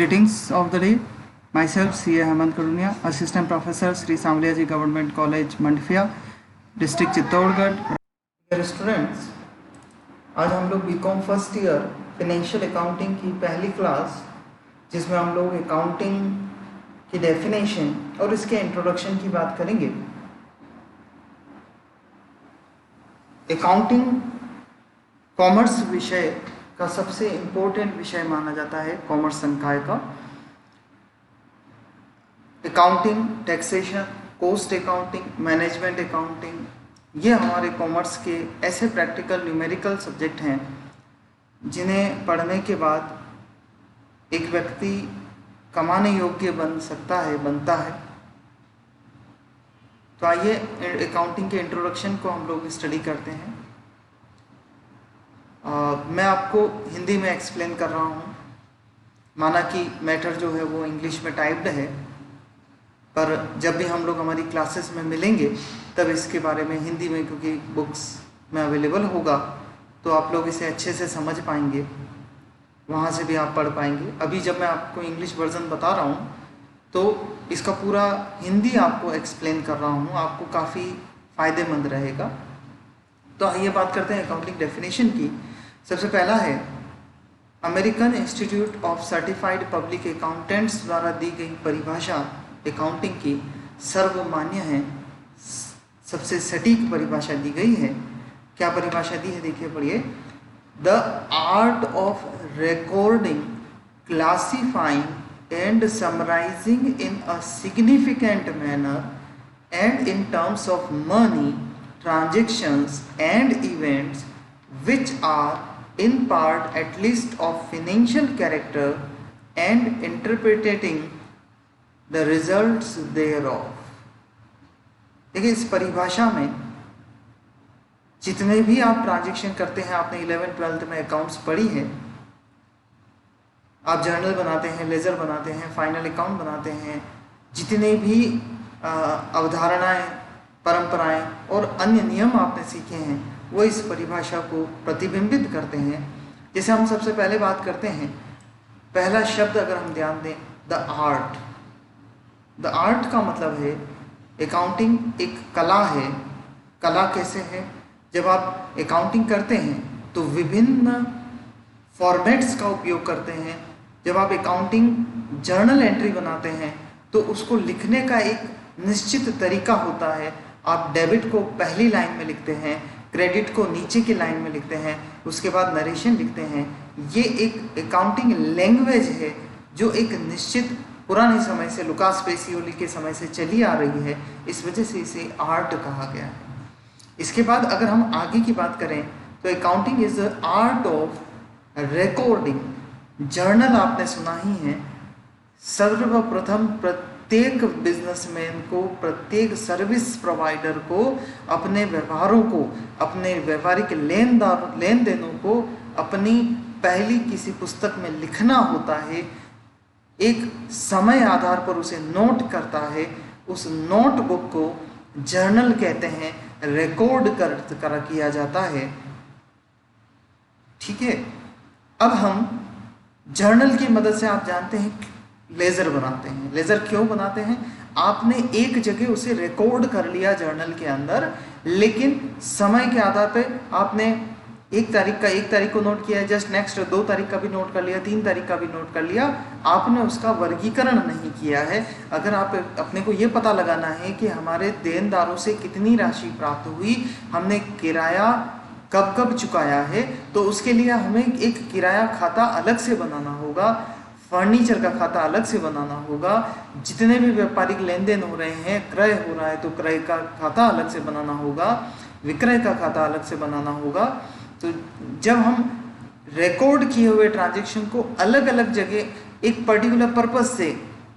Greetings of the day. Myself, C.A. Hemant Karunia, Assistant Professor, Sri Samliaji Government College, Mandfia, District Chittorgarh. Dear students, आज हम लोग BCom first year financial accounting की पहली class, जिसमें हम लोग अकाउंटिंग की डेफिनेशन और इसके इंट्रोडक्शन की बात करेंगे. अकाउंटिंग कॉमर्स विषय का सबसे इम्पोर्टेंट विषय माना जाता है, कॉमर्स संकाय का. Accounting, taxation, cost accounting, management accounting, ये हमारे कॉमर्स के ऐसे प्रैक्टिकल न्यूमेरिकल सब्जेक्ट हैं जिन्हें पढ़ने के बाद एक व्यक्ति कमाने योग्य बनता है. तो आइए अकाउंटिंग के इंट्रोडक्शन को हम लोग स्टडी करते हैं. मैं आपको हिंदी में एक्सप्लेन कर रहा हूँ, माना कि मैटर जो है वो इंग्लिश में टाइप्ड है, पर जब भी हम लोग हमारी क्लासेस में मिलेंगे तब इसके बारे में हिंदी में, क्योंकि बुक्स में अवेलेबल होगा, तो आप लोग इसे अच्छे से समझ पाएंगे, वहाँ से भी आप पढ़ पाएंगे. अभी जब मैं आपको इंग्लिश वर्जन बता रहा हूँ तो इसका पूरा हिंदी आपको एक्सप्लेन कर रहा हूँ, आपको काफ़ी फ़ायदेमंद रहेगा. तो आइए बात करते हैं अकाउंटिंग डेफिनेशन की. सबसे पहला है, American institute of certified public accountants द्वारा दी गई परिभाषा अकाउंटिंग की सर्वमान्य है, सबसे सटीक परिभाषा दी गई है. क्या परिभाषा दी है, देखिए पढ़िए. The art of recording, classifying and summarising in a significant manner and in terms of money transactions and events which are in part at least of financial character and interpreting the results thereof. देखिए, इस परिभाषा में जितने भी आप transaction करते हैं, आपने 11th-12th में अकाउंट्स पढ़ी है, आप जर्नल बनाते हैं, लेजर बनाते हैं, फाइनल अकाउंट बनाते हैं, जितने भी अवधारणाएं, परंपराएं और अन्य नियम आपने सीखे हैं, वो इस परिभाषा को प्रतिबिंबित करते हैं. जैसे हम सबसे पहले बात करते हैं, पहला शब्द अगर हम ध्यान दें, द आर्ट. द आर्ट का मतलब है, अकाउंटिंग एक कला है. कला कैसे है? जब आप अकाउंटिंग करते हैं तो विभिन्न फॉर्मेट्स का उपयोग करते हैं. जब आप अकाउंटिंग जर्नल एंट्री बनाते हैं तो उसको लिखने का एक निश्चित तरीका होता है. आप डेबिट को पहली लाइन में लिखते हैं, क्रेडिट को नीचे की लाइन में लिखते हैं, उसके बाद नरेशन लिखते हैं. ये एक अकाउंटिंग लैंग्वेज है जो एक निश्चित पुराने समय से, लुकास पेसियोली के समय से चली आ रही है. इस वजह से इसे आर्ट कहा गया है. इसके बाद अगर हम आगे की बात करें तो accounting is the art of recording. Journal आपने सुना ही है. सर्वप्रथम प्रत्येक बिजनेसमैन को, प्रत्येक सर्विस प्रोवाइडर को अपने व्यवहारों को, अपने व्यावहारिक लेन देनों को अपनी पहली किसी पुस्तक में लिखना होता है. एक समय आधार पर उसे नोट करता है. उस नोटबुक को जर्नल कहते हैं, रिकॉर्ड कर किया जाता है. ठीक है. अब हम जर्नल की मदद से, आप जानते हैं, लेजर बनाते हैं. लेजर क्यों बनाते हैं? आपने एक जगह उसे रिकॉर्ड कर लिया जर्नल के अंदर, लेकिन समय के आधार पे आपने एक तारीख को नोट किया, जस्ट नेक्स्ट 2 तारीख का भी नोट कर लिया, 3 तारीख का भी नोट कर लिया. आपने उसका वर्गीकरण नहीं किया है. अगर आप अपने को ये पता लगाना है कि हमारे देनदारों से कितनी राशि प्राप्त हुई, हमने किराया कब कब चुकाया है, तो उसके लिए हमें एक किराया खाता अलग से बनाना होगा, फर्नीचर का खाता अलग से बनाना होगा, जितने भी व्यापारिक लेन देन हो रहे हैं, क्रय हो रहा है तो क्रय का खाता अलग से बनाना होगा, विक्रय का खाता अलग से बनाना होगा. तो जब हम रिकॉर्ड किए हुए ट्रांजैक्शन को अलग अलग जगह एक पर्टिकुलर पर्पस से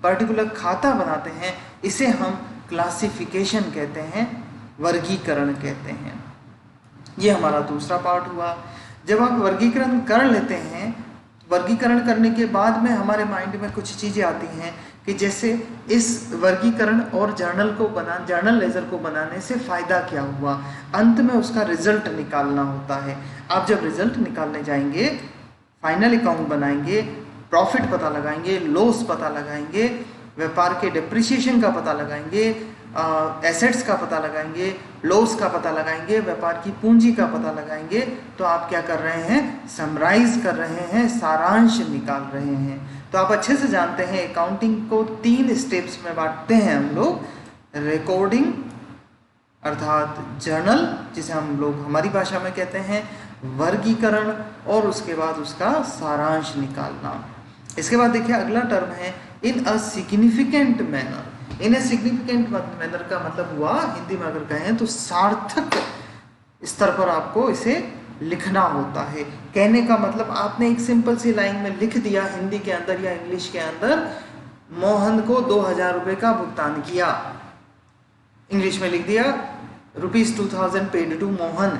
पर्टिकुलर खाता बनाते हैं, इसे हम क्लासिफिकेशन कहते हैं, वर्गीकरण कहते हैं. ये हमारा दूसरा पार्ट हुआ. जब आप वर्गीकरण कर लेते हैं, वर्गीकरण करने के बाद में हमारे माइंड में कुछ चीज़ें आती हैं कि जैसे इस वर्गीकरण और जर्नल लेजर को बनाने से फ़ायदा क्या हुआ. अंत में उसका रिजल्ट निकालना होता है. आप जब रिजल्ट निकालने जाएंगे, फाइनल अकाउंट बनाएंगे, प्रॉफिट पता लगाएंगे, लॉस पता लगाएंगे, व्यापार के डिप्रिसिएशन का पता लगाएंगे, एसेट्स का पता लगाएंगे, लॉस का पता लगाएंगे, व्यापार की पूंजी का पता लगाएंगे, तो आप क्या कर रहे हैं, समराइज कर रहे हैं, सारांश निकाल रहे हैं। तो आप अच्छे से जानते हैं अकाउंटिंग को 3 स्टेप्स में बांटते हैं हम लोग। रिकॉर्डिंग अर्थात जर्नल, जिसे हम लोग हमारी भाषा में कहते हैं, वर्गीकरण, और उसके बाद उसका सारांश निकालना। इसके बाद देखिए अगला टर्म है in a significant manner. In a significant manner का मतलब हुआ, हिंदी में अगर कहें तो सार्थक स्तर पर आपको इसे लिखना होता है। कहने का मतलब आपने एक सिंपल सी लाइन में लिख दिया हिंदी के अंदर या इंग्लिश के अंदर, मोहन को 2000 रुपये का भुगतान किया, इंग्लिश में लिख दिया ₹2000 पेड टू मोहन।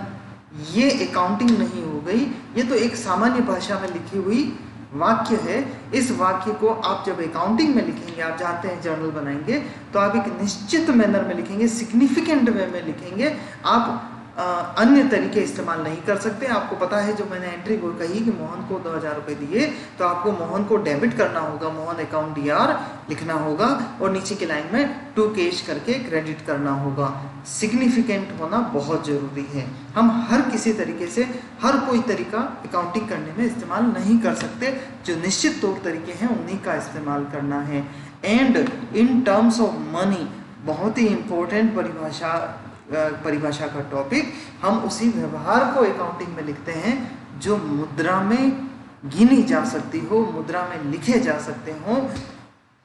ये अकाउंटिंग नहीं हो गई, ये तो एक सामान्य भाषा में लिखी हुई वाक्य है। इस वाक्य को आप जब अकाउंटिंग में लिखेंगे, आप जानते हैं जर्नल बनाएंगे, तो आप एक निश्चित मैनर में लिखेंगे, सिग्निफिकेंट वे में लिखेंगे। आप अन्य तरीके इस्तेमाल नहीं कर सकते। आपको पता है जो मैंने एंट्री वो कही कि मोहन को 2000 रुपये दिए, तो आपको मोहन को डेबिट करना होगा, मोहन अकाउंट DR लिखना होगा, और नीचे की लाइन में टू कैश करके क्रेडिट करना होगा। सिग्निफिकेंट होना बहुत ज़रूरी है। हम हर किसी तरीके से हर कोई तरीका अकाउंटिंग करने में इस्तेमाल नहीं कर सकते, जो निश्चित तौर तरीके हैं उन्हीं का इस्तेमाल करना है। And in terms of money, बहुत ही इम्पोर्टेंट परिभाषा का टॉपिक, हम उसी व्यवहार को अकाउंटिंग में लिखते हैं जो मुद्रा में गिनी जा सकती हो, मुद्रा में लिखे जा सकते हो।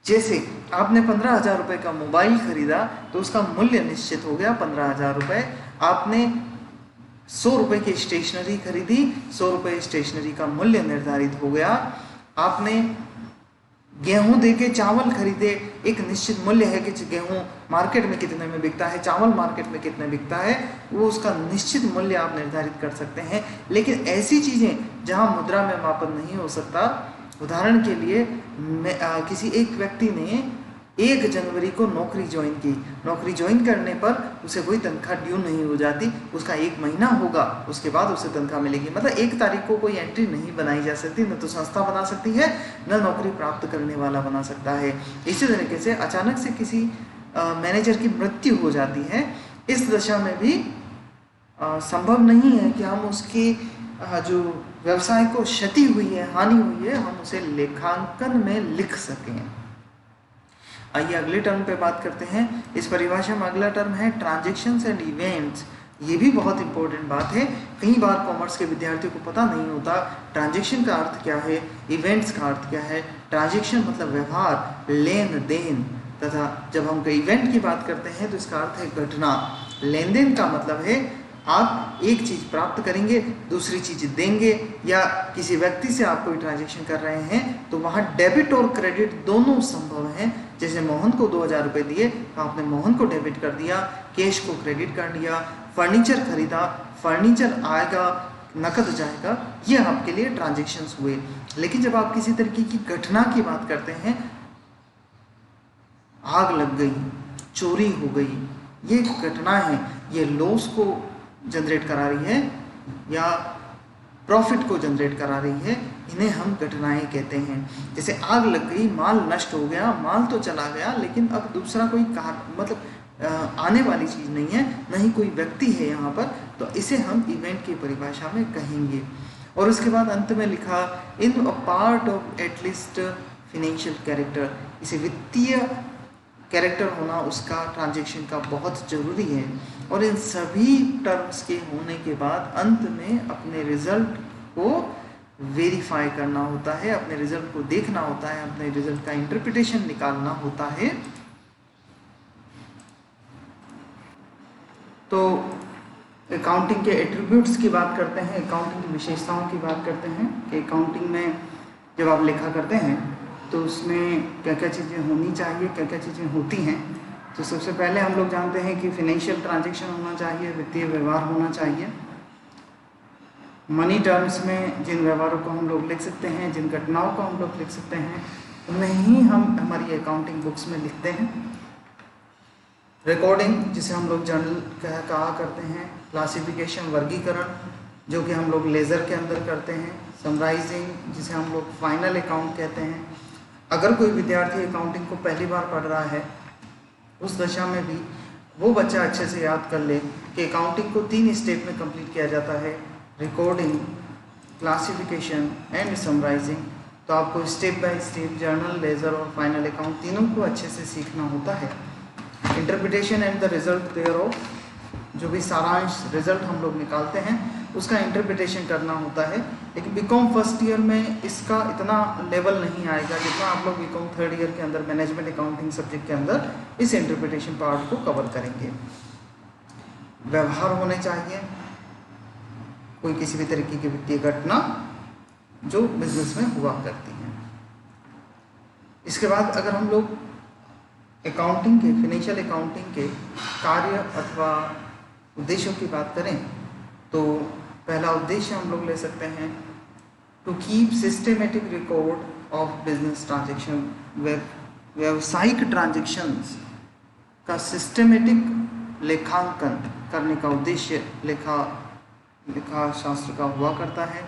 जैसे आपने 15,000 रुपये का मोबाइल खरीदा तो उसका मूल्य निश्चित हो गया 15,000 रुपये। आपने 100 रुपये की स्टेशनरी खरीदी, 100 रुपये स्टेशनरी का मूल्य निर्धारित हो गया। आपने गेहूं देके चावल खरीदे, एक निश्चित मूल्य है कि गेहूं मार्केट में कितने में बिकता है, चावल मार्केट में कितने बिकता है, वो उसका निश्चित मूल्य आप निर्धारित कर सकते हैं। लेकिन ऐसी चीज़ें जहां मुद्रा में मापन नहीं हो सकता, उदाहरण के लिए किसी एक व्यक्ति ने 1 जनवरी को नौकरी ज्वाइन की, नौकरी ज्वाइन करने पर उसे कोई तनख्वाह ड्यू नहीं हो जाती, उसका 1 महीना होगा, उसके बाद उसे तनख्वाह मिलेगी। मतलब 1 तारीख को कोई एंट्री नहीं बनाई जा सकती, न तो संस्था बना सकती है, न नौकरी प्राप्त करने वाला बना सकता है। इसी तरीके से अचानक से किसी मैनेजर की मृत्यु हो जाती है, इस दशा में भी संभव नहीं है कि हम उसकी जो व्यवसाय को क्षति हुई है, हानि हुई है, हम उसे लेखांकन में लिख सकें। आइए अगले टर्म पे बात करते हैं। इस परिभाषा में अगला टर्म है ट्रांजैक्शंस एंड इवेंट्स। ये भी बहुत इंपॉर्टेंट बात है, कई बार कॉमर्स के विद्यार्थियों को पता नहीं होता ट्रांजैक्शन का अर्थ क्या है, इवेंट्स का अर्थ क्या है। ट्रांजैक्शन मतलब व्यवहार, लेन देन, तथा जब हम इवेंट की बात करते हैं तो इसका अर्थ है घटना। लेन देन का मतलब है आप एक चीज़ प्राप्त करेंगे, दूसरी चीज़ देंगे, या किसी व्यक्ति से आप कोई ट्रांजैक्शन कर रहे हैं तो वहाँ डेबिट और क्रेडिट दोनों संभव हैं। जैसे मोहन को 2000 रुपये दिए तो आपने मोहन को डेबिट कर दिया, कैश को क्रेडिट कर दिया। फर्नीचर खरीदा, फर्नीचर आएगा, नकद जाएगा, ये आपके लिए ट्रांजैक्शंस हुए। लेकिन जब आप किसी तरीके की घटना की बात करते हैं, आग लग गई, चोरी हो गई, ये घटना है, ये लॉस को जनरेट करा रही है या प्रॉफिट को जनरेट करा रही है, इन्हें हम घटनाएं कहते हैं। जैसे आग लग गई, माल नष्ट हो गया, माल तो चला गया, लेकिन अब दूसरा कोई मतलब आने वाली चीज़ नहीं है, न ही कोई व्यक्ति है यहाँ पर, तो इसे हम इवेंट की परिभाषा में कहेंगे। और उसके बाद अंत में लिखा in a part of at least financial character, इसे वित्तीय कैरेक्टर होना उसका ट्रांजैक्शन का बहुत ज़रूरी है। और इन सभी टर्म्स के होने के बाद अंत में अपने रिजल्ट को वेरीफाई करना होता है, अपने रिजल्ट को देखना होता है, अपने रिजल्ट का इंटरप्रिटेशन निकालना होता है। तो अकाउंटिंग के एट्रीब्यूट्स की बात करते हैं, अकाउंटिंग की विशेषताओं की बात करते हैं कि अकाउंटिंग में जब आप लेखा करते हैं तो उसमें क्या क्या चीज़ें होनी चाहिए, क्या क्या चीज़ें होती हैं। तो सबसे पहले हम लोग जानते हैं कि फिनेंशियल ट्रांजैक्शन होना चाहिए, वित्तीय व्यवहार होना चाहिए। मनी टर्म्स में जिन व्यवहारों को हम लोग लिख सकते हैं, जिन घटनाओं को हम लोग लिख सकते हैं, उन्हें ही हम हमारी अकाउंटिंग बुक्स में लिखते हैं। रिकॉर्डिंग, जिसे हम लोग जर्नल कहा करते हैं। क्लासिफिकेशन, वर्गीकरण, जो कि हम लोग लेज़र के अंदर करते हैं, समराइजिंग जिसे हम लोग फाइनल अकाउंट कहते हैं। अगर कोई विद्यार्थी अकाउंटिंग को पहली बार पढ़ रहा है, उस दशा में भी वो बच्चा अच्छे से याद कर ले कि अकाउंटिंग को 3 स्टेप में कंप्लीट किया जाता है, रिकॉर्डिंग, क्लासिफिकेशन एंड समराइजिंग। तो आपको step by step journal, ledger और फाइनल अकाउंट तीनों को अच्छे से सीखना होता है। Interpretation and the result thereof, जो भी सारांश रिजल्ट हम लोग निकालते हैं उसका इंटरप्रिटेशन करना होता है। लेकिन बीकॉम फर्स्ट ईयर में इसका इतना लेवल नहीं आएगा जितना आप लोग बीकॉम थर्ड ईयर के अंदर मैनेजमेंट अकाउंटिंग सब्जेक्ट के अंदर इस इंटरप्रिटेशन पार्ट को कवर करेंगे। व्यवहार होने चाहिए, कोई किसी भी तरीके की वित्तीय घटना जो बिजनेस में हुआ करती है। इसके बाद अगर हम लोग अकाउंटिंग के, फाइनेंशियल अकाउंटिंग के कार्य अथवा उद्देश्यों की बात करें तो पहला उद्देश्य हम लोग ले सकते हैं to keep systematic record of business transaction. व्यावसायिक ट्रांजैक्शंस का सिस्टमेटिक लेखांकन करने का उद्देश्य लेखा शास्त्र का हुआ करता है।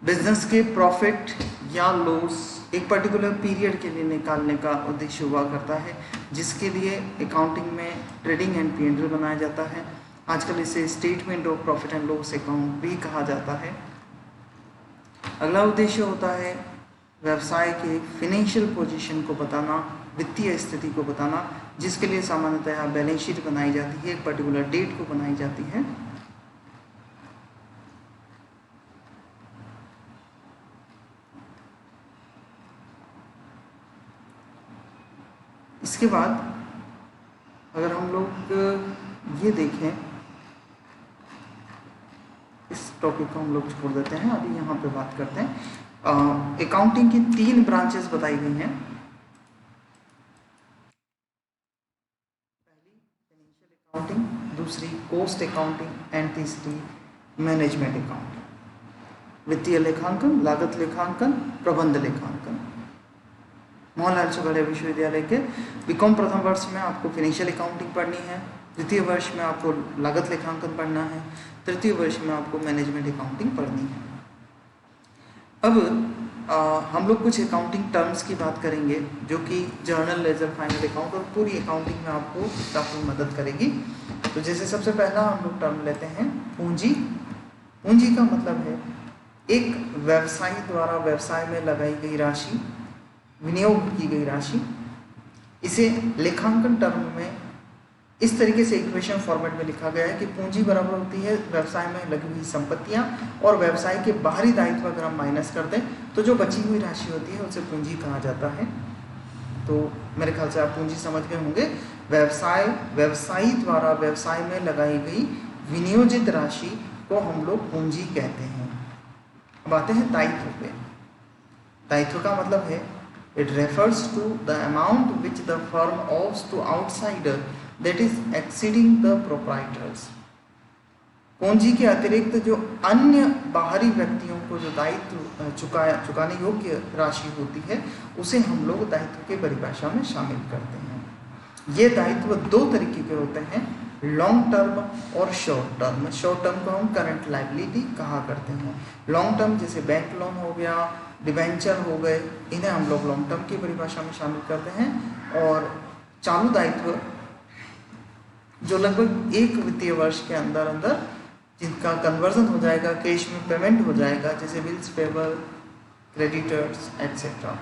बिजनेस के प्रॉफिट या लॉस एक पर्टिकुलर पीरियड के लिए निकालने का उद्देश्य हुआ करता है, जिसके लिए अकाउंटिंग में ट्रेडिंग एंड P&L बनाया जाता है। आजकल इसे statement of profit and loss account भी कहा जाता है। अगला उद्देश्य होता है व्यवसाय के फिनेंशियल पोजीशन को बताना, वित्तीय स्थिति को बताना, जिसके लिए सामान्यतः बैलेंस शीट बनाई जाती है, एक पर्टिकुलर डेट को बनाई जाती है। इसके बाद अगर हम लोग ये देखें, इस टॉपिक को हम लोग छोड़ देते हैं, अभी यहाँ पे बात करते हैं। अकाउंटिंग की 3 ब्रांचेस बताई गई हैं। पहली फाइनेंशियल अकाउंटिंग, दूसरी कॉस्ट अकाउंटिंग एंड तीसरी मैनेजमेंट अकाउंटिंग। वित्तीय लेखांकन, लागत लेखांकन, प्रबंध लेखांकन। मोहनलाल चौगड़िया विश्वविद्यालय के बीकॉम प्रथम वर्ष में आपको फाइनेंशियल अकाउंटिंग पढ़नी है, द्वितीय वर्ष में आपको लागत लेखांकन पढ़ना है, तृतीय वर्ष में आपको मैनेजमेंट अकाउंटिंग पढ़नी है। अब हम लोग कुछ अकाउंटिंग टर्म्स की बात करेंगे जो कि जर्नल, लेजर, फाइनल अकाउंट और पूरी अकाउंटिंग में आपको काफ़ी मदद करेगी। तो जैसे सबसे पहला हम लोग टर्म लेते हैं पूंजी। पूंजी का मतलब है एक व्यवसायी द्वारा व्यवसाय में लगाई गई राशि, विनियोग की गई राशि। इसे लेखांकन टर्म में इस तरीके से इक्वेशन फॉर्मेट में लिखा गया है कि पूंजी बराबर होती है व्यवसाय में लगी हुई संपत्तियां और व्यवसाय के बाहरी दायित्व अगर हम माइनस कर दें तो जो बची हुई राशि होती है उसे पूंजी कहा जाता है। तो मेरे ख्याल से आप पूंजी समझ गए होंगे। व्यवसायी द्वारा व्यवसाय में लगाई गई विनियोजित राशि को हम लोग पूंजी कहते हैं। अब आते हैं दायित्व पे। दायित्व का मतलब है it refers to the amount which the firm owes to outsider that is exceeding the proprietors। पूंजी के अतिरिक्त जो अन्य बाहरी व्यक्तियों को जो दायित्व चुकाने योग्य राशि होती है उसे हम लोग दायित्व के परिभाषा में शामिल करते हैं। ये दायित्व 2 तरीके के होते हैं, लॉन्ग टर्म और शॉर्ट टर्म। शॉर्ट टर्म को हम करंट लायबिलिटी कहा करते हैं। लॉन्ग टर्म जैसे बैंक लोन हो गया, डिबेंचर हो गए, इन्हें हम लोग लॉन्ग टर्म की परिभाषा में शामिल करते हैं। और चालू दायित्व जो लगभग 1 वित्तीय वर्ष के अंदर अंदर जिनका कन्वर्जन हो जाएगा, कैश में पेमेंट हो जाएगा, जैसे बिल्स पेबल, क्रेडिटर्स एटसेट्रा।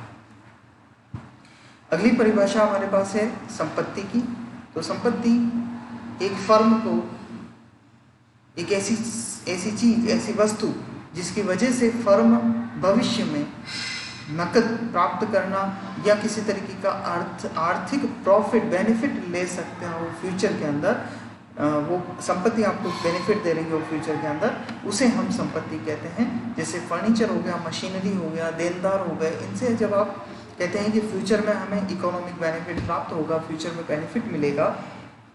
अगली परिभाषा हमारे पास है संपत्ति की। तो संपत्ति एक फर्म को एक ऐसी चीज, ऐसी वस्तु जिसकी वजह से फर्म भविष्य में नकद प्राप्त करना या किसी तरीके का आर्थिक प्रॉफिट, बेनिफिट ले सकते हो फ्यूचर के अंदर, वो संपत्ति आपको बेनिफिट दे रही हो फ्यूचर के अंदर, उसे हम संपत्ति कहते हैं। जैसे फर्नीचर हो गया, मशीनरी हो गया, देनदार हो गए, इनसे जब आप कहते हैं कि फ्यूचर में हमें इकोनॉमिक बेनिफिट प्राप्त होगा, फ्यूचर में बेनिफिट मिलेगा।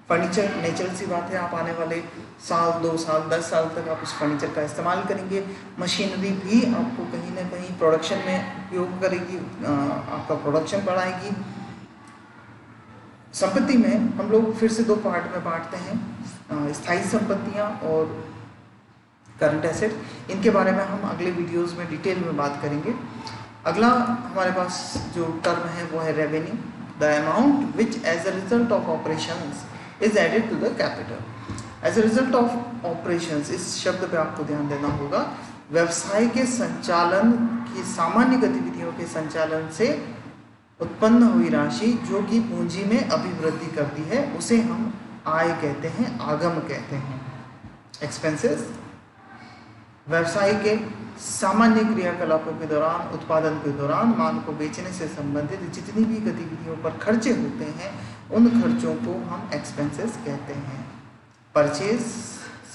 फर्नीचर नेचुरल सी बात है, आप आने वाले साल, 2 साल, 10 साल तक आप उस फर्नीचर का इस्तेमाल करेंगे। मशीनरी भी आपको कहीं ना कहीं प्रोडक्शन में उपयोग करेगी, आपका प्रोडक्शन बढ़ाएगी। संपत्ति में हम लोग फिर से 2 पार्ट में बांटते हैं, स्थायी संपत्तियां और करंट एसेट, इनके बारे में हम अगले वीडियोस में डिटेल में बात करेंगे। अगला हमारे पास जो टर्म है वो है revenue, the amount which as a result of operations is added to the capital. As a result of operations, इस शब्द पे आपको ध्यान देना होगा। व्यवसाय के संचालन की सामान्य गतिविधियों के संचालन से उत्पन्न हुई राशि जो कि पूंजी में अभिवृद्धि करती है उसे हम आय कहते हैं, आगम कहते हैं। एक्सपेंसेस व्यवसाय के सामान्य क्रियाकलापों के दौरान, उत्पादन के दौरान माल को बेचने से संबंधित जितनी भी गतिविधियों पर खर्चे होते हैं उन खर्चों को हम एक्सपेंसेस कहते हैं। परचेज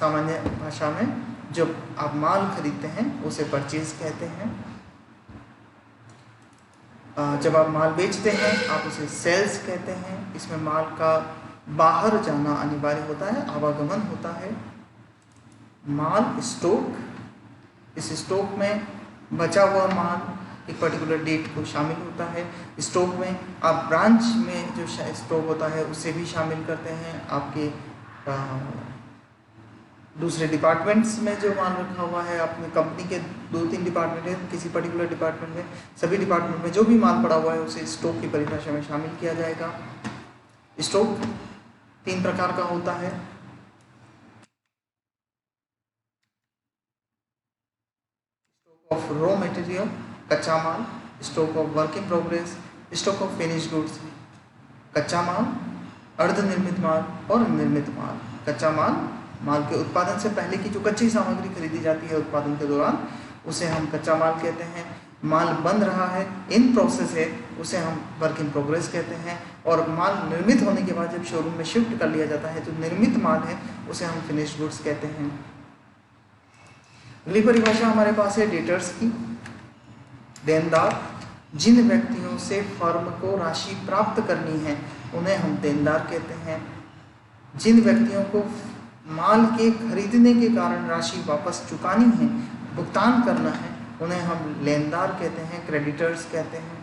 सामान्य भाषा में जब आप माल खरीदते हैं उसे परचेज कहते हैं। जब आप माल बेचते हैं आप उसे सेल्स कहते हैं। इसमें माल का बाहर जाना अनिवार्य होता है, आवागमन होता है। माल स्टॉक, इस स्टॉक में बचा हुआ माल एक पर्टिकुलर डेट को शामिल होता है। स्टॉक में आप ब्रांच में जो स्टॉक होता है उसे भी शामिल करते हैं। आपके दूसरे डिपार्टमेंट्स में जो माल रखा हुआ है, अपनी कंपनी के 2-3 डिपार्टमेंट है, किसी पर्टिकुलर डिपार्टमेंट में, सभी डिपार्टमेंट में जो भी माल पड़ा हुआ है उसे स्टॉक की परिभाषा में शामिल किया जाएगा। स्टॉक 3 प्रकार का होता है। स्टॉक ऑफ रॉ मटेरियल, कच्चा माल, stock of work in progress, stock of finish goods. कच्चा माल, अर्धनिर्मित माल और निर्मित माल। कच्चा माल, माल के उत्पादन से पहले की जो कच्ची सामग्री खरीदी जाती है उत्पादन के दौरान, उसे हम कच्चा माल कहते हैं। माल बन रहा है, इन प्रोसेस है, उसे हम वर्क इन प्रोग्रेस कहते हैं। और माल निर्मित होने के बाद जब शोरूम में शिफ्ट कर लिया जाता है, जो निर्मित माल है उसे हम फिनिश गुड्स कहते हैं। अगली परिभाषा हमारे पास है डेटर्स की। देनदार, जिन व्यक्तियों से फर्म को राशि प्राप्त करनी है उन्हें हम देनदार कहते हैं। जिन व्यक्तियों को माल के खरीदने के कारण राशि वापस चुकानी है, भुगतान करना है, उन्हें हम लेनदार कहते हैं, क्रेडिटर्स कहते हैं।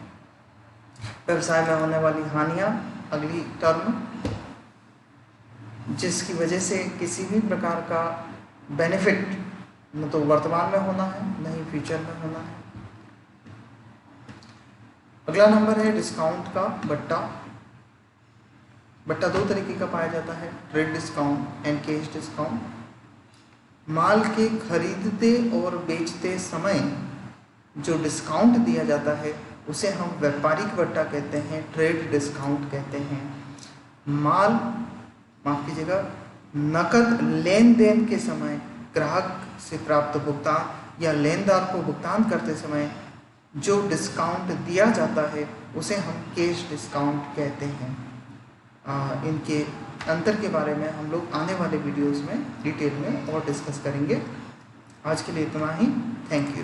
व्यवसाय में होने वाली हानियां, अगली टर्म, जिसकी वजह से किसी भी प्रकार का बेनिफिट न तो वर्तमान में होना है न ही फ्यूचर में होना है। अगला नंबर है डिस्काउंट का बट्टा। बट्टा 2 तरीके का पाया जाता है, trade discount and cash discount. माल के खरीदते और बेचते समय जो डिस्काउंट दिया जाता है उसे हम व्यापारिक बट्टा कहते हैं, ट्रेड डिस्काउंट कहते हैं। माल, माफ कीजिएगा, नकद लेन देन के समय ग्राहक से प्राप्त भुगतान या लेनदार को भुगतान करते समय जो डिस्काउंट दिया जाता है उसे हम कैश डिस्काउंट कहते हैं। इनके अंतर के बारे में हम लोग आने वाले वीडियोस में डिटेल में और डिस्कस करेंगे। आज के लिए इतना ही। Thank you.